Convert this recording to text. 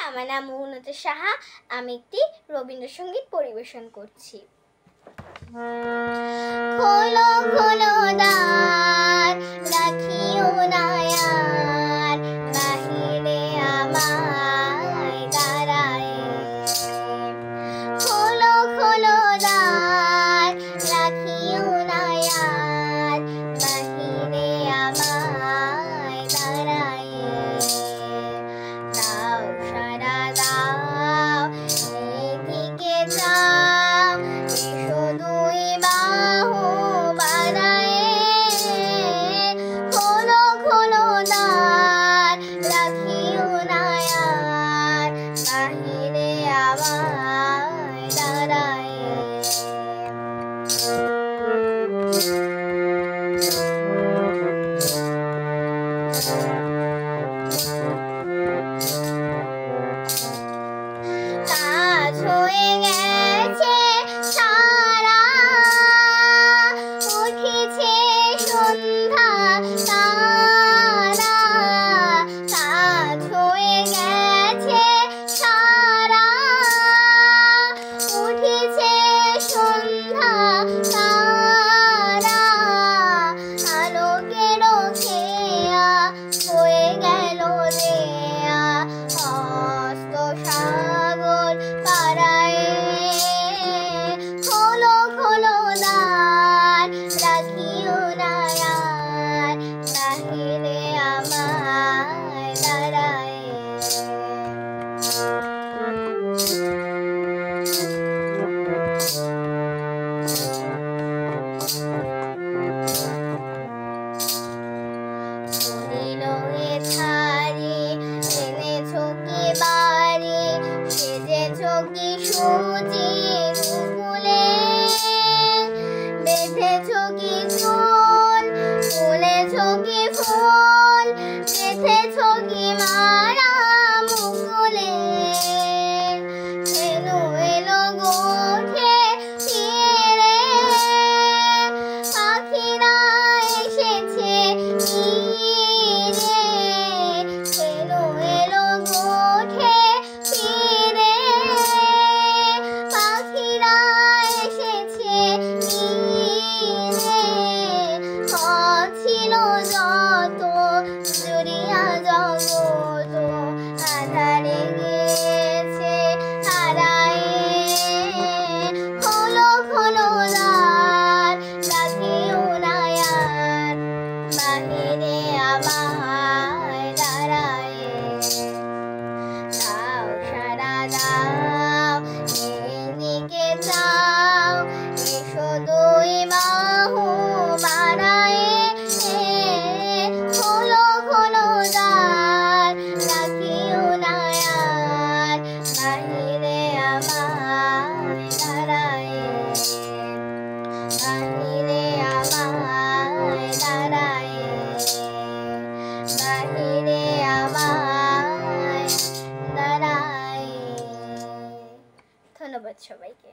আমার নাম মুহূর্ত সাহা। আমি একটি রবীন্দ্রসঙ্গীত পরিবেশন করছি। খোলো খোলো দ্বার, রাখিও না আর বাহিরে আমায় দাঁড়ায়। খোলো খোলো দ্বার, রাখিও না আর বাহিরে আমায় দাঁড়ায়। দাও সারা দাও, এদিকে যাও, এসো দুই বাহু বাড়ায়। খোলো খোলো দ্বার, রাখিও না আর বাহিরে আমায় দাঁড়ায়। কাজ হয়ে গেছে সারা, উঠেছে সন্ধ্যা তারা। কাজ হয়ে গেছে সারা, উঠেছে সন্ধ্যা তারা। আলোকের খেয়া হয়ে গেল দেয়া, হস্ত সাগর পাড়ায়। খোলো খোলো দ্বার, রাখিও না আর বাহিরে আমায় দাঁড়ায়। ছাড়ি এনেছো কি বাড়ি, সেজেছো কি সুচি ফুলে। বেঁধেছো কি চুল, তুলেছো কি ফুল, বেঁধেছো কি মালা মুকুলে। এলো এলো গোঠে ফিরে, পাখিরা এসেছে তীরে। এলো এলো গোঠে ফিরে, পাখিরা এসেছে তীরে। ছিল যত জুড়িয়া জগত, আধারে গেছে হারায়। খোলো খোলো দ্বার, রাখিও না আর বাহিরে আমায় দাঁড়ায়। দাও সারা দাও, এদিকে যাও, এসো দুই বাহু বাড়ায়। খোলো খোলো দ্বার, রাখিও না আর বাহিরে আমায় দাঁড়ায়। বাহিরে আমায় দাঁড়ায়, বাহিরে আমায় দাঁড়ায়। ধন্যবাদ সবাইকে।